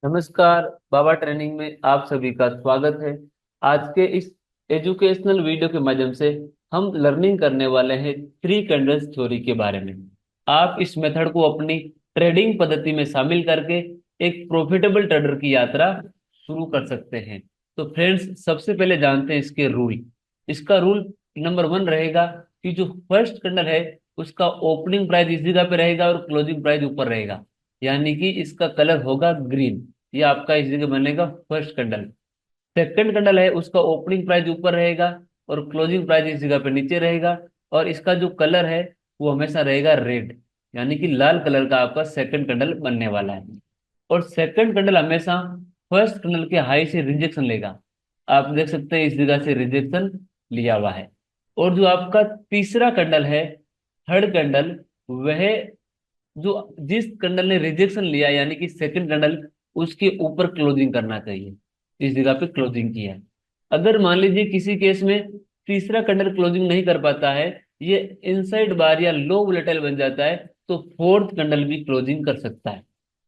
नमस्कार। बाबा ट्रेनिंग में आप सभी का स्वागत है। आज के इस एजुकेशनल वीडियो के माध्यम से हम लर्निंग करने वाले हैं थ्री कैंडल्स थ्योरी के बारे में। आप इस मेथड को अपनी ट्रेडिंग पद्धति में शामिल करके एक प्रॉफिटेबल ट्रेडर की यात्रा शुरू कर सकते हैं। तो फ्रेंड्स, सबसे पहले जानते हैं इसके रूल। इसका रूल नंबर वन रहेगा कि जो फर्स्ट कैंडल है उसका ओपनिंग प्राइस इस जगह पे रहेगा और क्लोजिंग प्राइस ऊपर रहेगा, यानी कि इसका कलर होगा ग्रीन। ये आपका इस जगह बनेगा फर्स्ट कैंडल। सेकंड कैंडल है उसका ओपनिंग प्राइस ऊपर रहेगा और क्लोजिंग प्राइस इस जगह पे नीचे रहेगा, और इसका जो कलर है वो हमेशा रहेगा रेड, यानी कि लाल कलर का आपका सेकंड कैंडल बनने वाला है। और सेकंड कैंडल हमेशा फर्स्ट कैंडल के हाई से रिजेक्शन लेगा। आप देख सकते हैं इस जगह से रिजेक्शन लिया हुआ है। और जो आपका तीसरा कैंडल है, थर्ड कैंडल, वह जो जिस कैंडल ने रिजेक्शन लिया यानी कि सेकंड कैंडल, उसके ऊपर क्लोजिंग करना चाहिए। इस जगह पे क्लोजिंग किया है। अगर मान लीजिए किसी केस में तीसरा कैंडल क्लोजिंग नहीं कर पाता है, ये इनसाइड बार या लो वोलेटाइल बन जाता है, तो फोर्थ कैंडल भी क्लोजिंग कर सकता है।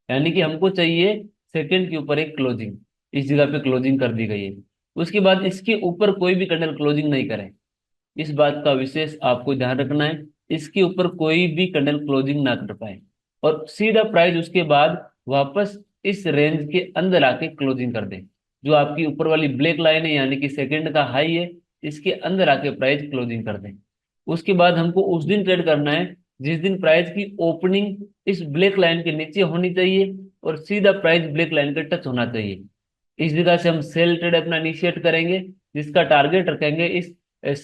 यानी कि हमको चाहिए सेकंड के ऊपर एक क्लोजिंग। इस जगह पे क्लोजिंग कर दी गई है। उसके बाद इसके ऊपर कोई भी कैंडल क्लोजिंग नहीं करे। इस बात का विशेष आपको ध्यान रखना है। इसके ऊपर कोई भी कैंडल क्लोजिंग ना कर पाए और सीधा प्राइस उसके बाद वापस इस रेंज के अंदर आके क्लोजिंग कर दे। जो आपकी ऊपर वाली ब्लैक लाइन है यानी कि सेकंड का हाई है, इसके अंदर आके प्राइस क्लोजिंग कर दे। उसके बाद हमको उस दिन ट्रेड करना है जिस दिन प्राइस की ओपनिंग इस ब्लैक लाइन के नीचे होनी चाहिए और सीधा प्राइस ब्लैक लाइन के टच होना चाहिए। इस जगह से हम सेल ट्रेड अपना इनिशिएट करेंगे, जिसका टारगेट रखेंगे इस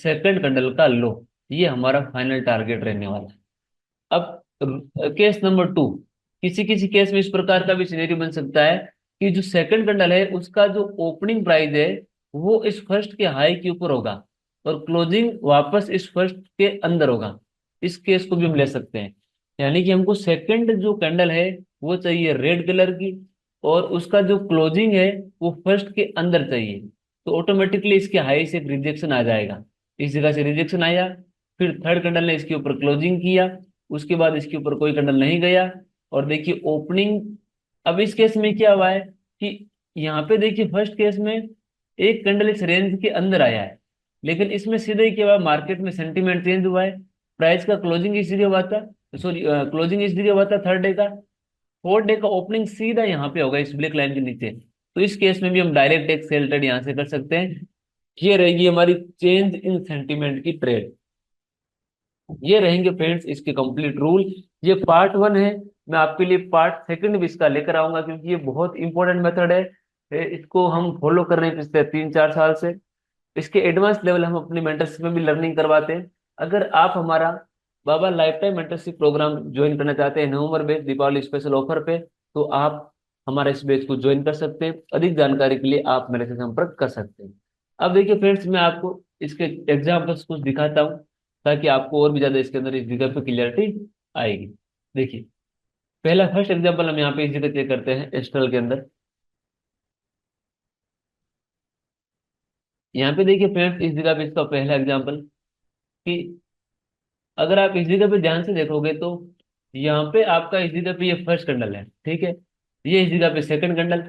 सेकंड कैंडल का लो। ये हमारा फाइनल टारगेट रहने वाला है। अब केस नंबर टू, किसी किसी केस में इस प्रकार का भी सिनेरियो बन सकता है कि जो सेकंड कैंडल है उसका जो ओपनिंग प्राइस है वो इस फर्स्ट के हाई के ऊपर होगा और क्लोजिंग वापस इस फर्स्ट के अंदर होगा। इस केस को भी हम ले सकते हैं। यानी कि हमको सेकंड जो कैंडल है वो चाहिए रेड कलर की, और उसका जो क्लोजिंग है वो फर्स्ट के अंदर चाहिए। तो ऑटोमेटिकली इसके हाई से एक रिजेक्शन आ जाएगा। इस जगह से रिजेक्शन आया, फिर थर्ड कैंडल ने इसके ऊपर क्लोजिंग किया, उसके बाद इसके ऊपर कोई कैंडल नहीं गया। और देखिए ओपनिंग, अब इस केस में क्या हुआ है कि यहाँ पे देखिए फर्स्ट केस में एक कैंडल इस रेंज के अंदर आया है, लेकिन इसमें सीधे ही क्या हुआ, मार्केट में सेंटीमेंट चेंज हुआ है। प्राइस का क्लोजिंग इस जगह हुआ था, सॉरी क्लोजिंग इस जगह हुआ था थर्ड डे का। फोर्थ डे का ओपनिंग सीधा यहाँ पे होगा इस ब्लैक लाइन के नीचे। तो इस केस में भी हम डायरेक्ट एक सेल ट्रेड यहाँ से कर सकते हैं। ये रहेगी हमारी चेंज इन सेंटीमेंट की ट्रेड। ये रहेंगे फ्रेंड्स इसके कंप्लीट रूल। ये पार्ट वन है। मैं आपके लिए पार्ट सेकंड भी इसका लेकर आऊंगा क्योंकि ये बहुत इंपॉर्टेंट मेथड है। इसको हम फॉलो कर रहे हैं पिछले 3-4 साल से। इसके एडवांस लेवल हम अपनी मेंटरशिप में भी लर्निंग करवाते हैं। अगर आप हमारा Baba lifetime mentorship program join करना चाहते हैं नवंबर बैच दीपावली स्पेशल ऑफर पे, तो आप हमारे इस बैच को ज्वाइन कर सकते हैं। अधिक जानकारी के लिए आप मेरे से संपर्क कर सकते हैं। अब देखिए फ्रेंड्स, मैं आपको इसके एग्जाम्पल्स कुछ दिखाता हूँ ताकि आपको और भी ज्यादा इसके अंदर इस जगह पे क्लियरिटी आएगी। देखिए, पहला फर्स्ट एग्जाम्पल हम यहाँ पे इस जगह चेक करते हैं एस्ट्रल के अंदर। यहाँ पे देखिए फ्रेंड्स, इस जगह पे इसका पहला एग्जाम्पल कि अगर आप इस जगह पे ध्यान से देखोगे तो यहाँ पे आपका इस जगह पे ये फर्स्ट कैंडल है, ठीक है। ये इस जगह पे सेकंड कैंडल,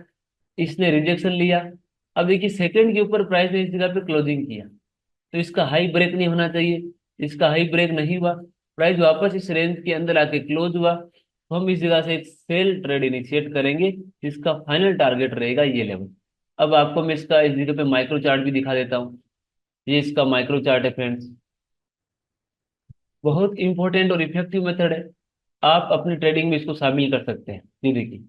इसने रिजेक्शन लिया। अब देखिए सेकंड के ऊपर प्राइस ने इस जगह पे क्लोजिंग किया, तो इसका हाई ब्रेक नहीं होना चाहिए। इसका हाई ब्रेक नहीं हुआ, प्राइस वापस इस रेंज के अंदर आके क्लोज हुआ, तो हम इस जगह से एक सेल ट्रेड इनिशिएट करेंगे जिसका फाइनल टारगेट रहेगा ये लेवल। अब आपको मैं इसका इस जगह पे माइक्रो चार्ट भी दिखा देता हूँ। ये इसका माइक्रो चार्ट है फ्रेंड्स। बहुत इंपॉर्टेंट और इफेक्टिव मेथड है। आप अपनी ट्रेडिंग में इसको शामिल कर सकते हैं। ये देखिए,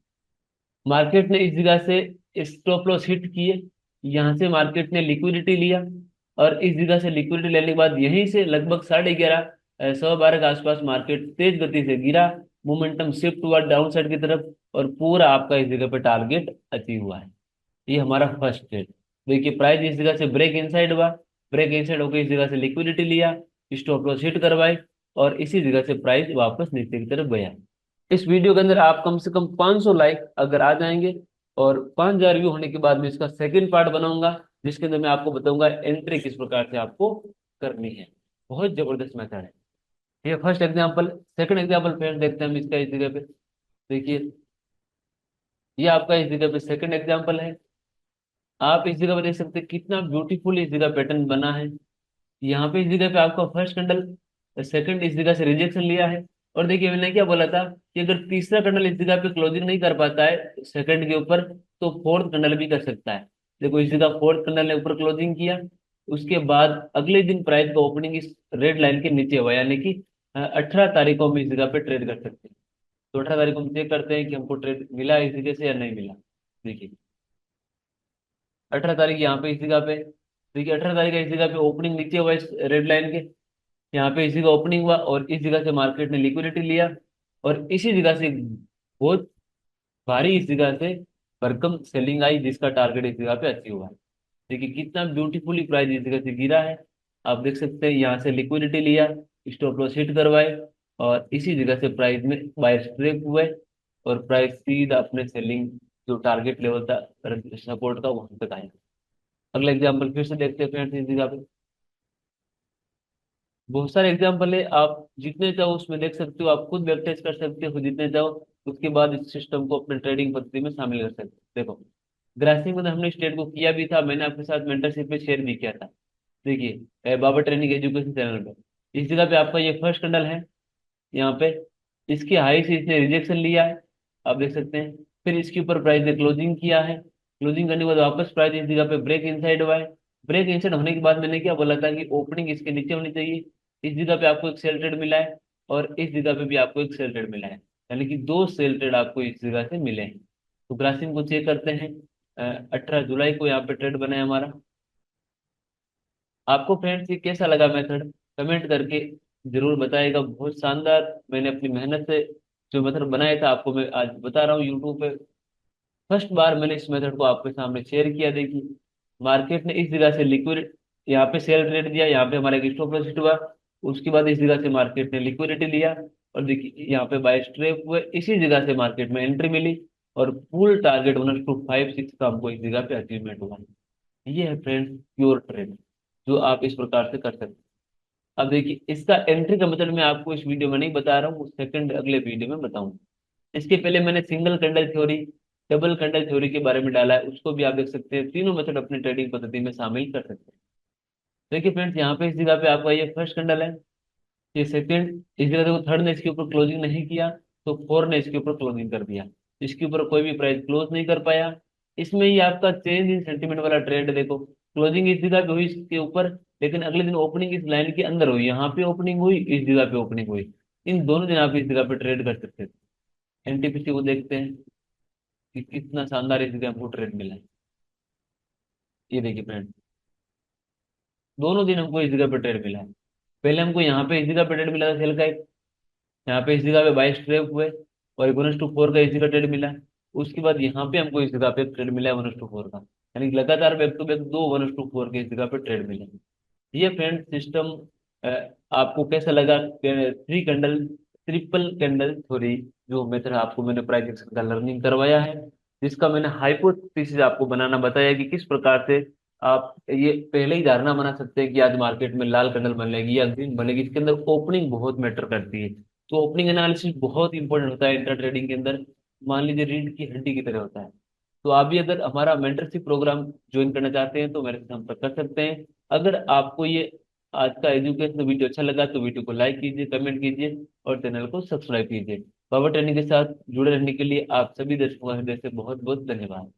मार्केट ने इस जगह से स्टॉप लॉस हिट किए, यहाँ से मार्केट ने लिक्विडिटी लिया, और इस जगह से लिक्विडिटी लेने के बाद यहीं से लगभग 11:30 12:15 के आसपास मार्केट तेज गति से गिरा। मोमेंटम शिफ्ट हुआ डाउन साइड की तरफ और पूरा आपका इस जगह पे टारगेट अचीव हुआ है। ये हमारा फर्स्ट ट्रेड। देखिए प्राइस इस जगह से ब्रेक इनसाइड हुआ, ब्रेक इनसाइड होकर इस जगह से लिक्विडिटी लिया, स्टॉप लॉस हिट करवाई, और इसी जगह से प्राइस वापस नीचे की तरफ गया। इस वीडियो के अंदर आप कम से कम 500 लाइक अगर आ जाएंगे और 5000 व्यू होने के बाद में इसका सेकंड पार्ट बनाऊंगा, जिसके अंदर मैं आपको बताऊंगा एंट्री किस प्रकार से आपको करनी है। बहुत जबरदस्त मेथड है। ये first example. Second example friend देखते हैं हम इसका इस जगह पे। देखिए, ये आपका इस जगह पे सेकंड एग्जाम्पल है। आप इस जगह पे देख सकते हैं कितना ब्यूटीफुल इस जगह पैटर्न बना है। यहाँ पे इस जगह पे आपका फर्स्ट कैंडल, सेकंड इस जगह से रिजेक्शन लिया है। और देखिए मैंने क्या बोला था कि अगर तीसरा कैंडल इस जगह पे क्लोजिंग नहीं कर पाता है सेकंड के ऊपर, तो फोर्थ कैंडल भी कर सकता है। देखो इस जगह फोर्थ कैंडल ने ऊपर क्लोजिंग किया, उसके बाद अगले दिन प्राइस का ओपनिंग इस रेड लाइन के नीचे हुआ, यानी कि 18 तारीख को हम इस जगह पे ट्रेड कर सकते हैं। तो 18 तारीख को हम चेक करते हैं कि हमको ट्रेड मिला इस जगह से या नहीं मिला। देखिए 18 तारीख यहाँ पे इस जगह पे, देखिए 18 तारीख का इस जगह पे ओपनिंग नीचे हुआ इस रेड लाइन के। यहाँ पे इसी का ओपनिंग हुआ और इस जगह से मार्केट ने लिक्विडिटी लिया, और इसी जगह से बहुत भारी इस जगह से भरकम सेलिंग आई, जिसका टारगेट इस जगह पे अचीव हुआ है। देखिए कितना ब्यूटीफुली प्राइस इस जगह से गिरा है। आप देख सकते हैं यहाँ से लिक्विडिटी लिया, स्टॉप लॉस हिट करवाए, और इसी जगह से प्राइस में बाय स्ट्रेक हुए, और प्राइस सीधा अपने सेलिंग जो टारगेट लेवल था सपोर्ट का वहां तक आया। अगला एग्जाम्पल फिर से देखते हैं फ्रेंड्स इस जगह पे। बहुत सारे एग्जाम्पल है, आप जितने चाहो उसमें देख सकते हो, आप खुद प्रैक्टिस कर सकते हो जितने चाहो। उसके बाद इस सिस्टम को अपने ट्रेडिंग पद्धति में शामिल कर सकते हो। देखो ग्रासिंग में हमने स्टेट को किया भी था, मैंने आपके साथ मेंटरशिप में शेयर भी किया था। देखिए बाबा ट्रेनिंग एजुकेशन चैनल पे इस जगह पे आपका ये फर्स्ट कैंडल है। यहाँ पे इसकी हाई से इसने रिजेक्शन लिया है, आप देख सकते हैं। फिर इसके ऊपर प्राइस ने क्लोजिंग किया है, क्लोजिंग करने के बाद वापस प्राइस इस जगह पे ब्रेक इनसाइड हुआ है। ब्रेक इनसाइड होने के बाद मैंने क्या बोला था कि ओपनिंग इसके नीचे होनी चाहिए। इस जगह पे आपको एक सेल ट्रेड मिला है, और इस जगह पे भी आपको एक सेल ट्रेड मिला है, यानी कि दो सेल ट्रेड आपको इस जगह से मिले हैं। तो ग्रासिंग को चेक करते हैं। 18 जुलाई को यहाँ पे ट्रेड बना है हमारा। आपको फ्रेंड्स ये कैसा लगा मेथड, कमेंट करके जरूर बताइएगा। बहुत शानदार, मैंने अपनी मेहनत से जो मेथड बनाया था आपको मैं आज बता रहा हूँ यूट्यूब पे। फर्स्ट बार मैंने इस मेथड को आपके सामने शेयर किया। देखिए मार्केट ने इस जगह से लिक्विड यहाँ पे सेल रेट दिया, यहाँ पे हमारा एक स्टॉप लॉस हिट हुआ। उसके बाद इस जगह से मार्केट ने लिक्विडिटी लिया, और देखिए यहाँ पे बाय स्ट्रेप हुए, इसी जगह से मार्केट में एंट्री मिली, और फुल टारगेट 1:5-6 का हमको इस जगह पे अचीवमेंट हुआ। ये है फ्रेंड्स प्योर ट्रेड, जो आप इस प्रकार से कर सकते हैं। अब देखिए इसका एंट्री का मतलब मैं आपको इस वीडियो में नहीं बता रहा हूँ, सेकंड अगले वीडियो में बताऊंगा। इसके पहले मैंने single candle theory, double candle theory के बारे में डाला है, उसको भी आप देख सकते हैं। तीनों मेथड अपनी ट्रेडिंग पद्धति में शामिल कर सकते हैं। देखिए फ्रेंड्स यहाँ पे इस जगह पे आपका ये फर्स्ट कैंडल है, ये सेकंड, इस जगह देखो थर्ड ने इसके ऊपर क्लोजिंग नहीं किया, तो फोर ने इसके ऊपर क्लोजिंग कर दिया। इसके ऊपर कोई भी प्राइस क्लोज नहीं कर पाया। इसमें ही आपका चेंज इन सेंटीमेंट वाला ट्रेड देखो, क्लोजिंग इस जगह पे हुई इसके ऊपर, लेकिन अगले दिन ओपनिंग इस लाइन के अंदर हुई, यहाँ पे ओपनिंग हुई, इस जगह पे ओपनिंग हुई। इन दोनों दिन आप इस जगह पे ट्रेड कर सकते थे। एनटीपीसी को देखते हैं कि कितना शानदार इस जगह हमको ट्रेड मिला है। ये देखिए फ्रेंड, दोनों दिन हमको इस जगह पे ट्रेड मिला है। पहले हमको यहाँ पे इस जगह पे ट्रेड मिला था सेल का एक, यहाँ पे इस जगह पे 22 ट्रेड हुए, और 1:4 का इस जगह ट्रेड मिला। उसके बाद यहाँ पे हमको इस जगह पे ट्रेड मिला है 1:4 का, यानी कि लगातार बैक टू बैक दो 1:4 के इस जगह पे ट्रेड मिले। ये फ्रेंड सिस्टम आपको कैसा लगा? Three candle, triple candle theory जो मेथड आपको मैंने प्राइस एक्शन का लर्निंग करवाया है, जिसका मैंने हाइपोथेसिस आपको बनाना बताया कि किस प्रकार से आप ये पहले ही धारणा बना सकते हैं कि आज मार्केट में लाल कैंडल बनेगी या ग्रीन बनेगी। इसके अंदर ओपनिंग बहुत मैटर करती है, तो ओपनिंग एनालिसिस बहुत इंपॉर्टेंट होता है इंटर ट्रेडिंग के अंदर। मान लीजिए रीढ़ की हड्डी की तरह होता है। तो आप भी अगर हमारा मेंटरशिप प्रोग्राम ज्वाइन करना चाहते हैं तो मेरे से संपर्क कर सकते हैं। अगर आपको ये आज का एजुकेशन वीडियो अच्छा लगा तो वीडियो को लाइक कीजिए, कमेंट कीजिए, और चैनल को सब्सक्राइब कीजिए। पावर ट्रेनिंग के साथ जुड़े रहने के लिए आप सभी दर्शकों का हृदय से बहुत बहुत धन्यवाद।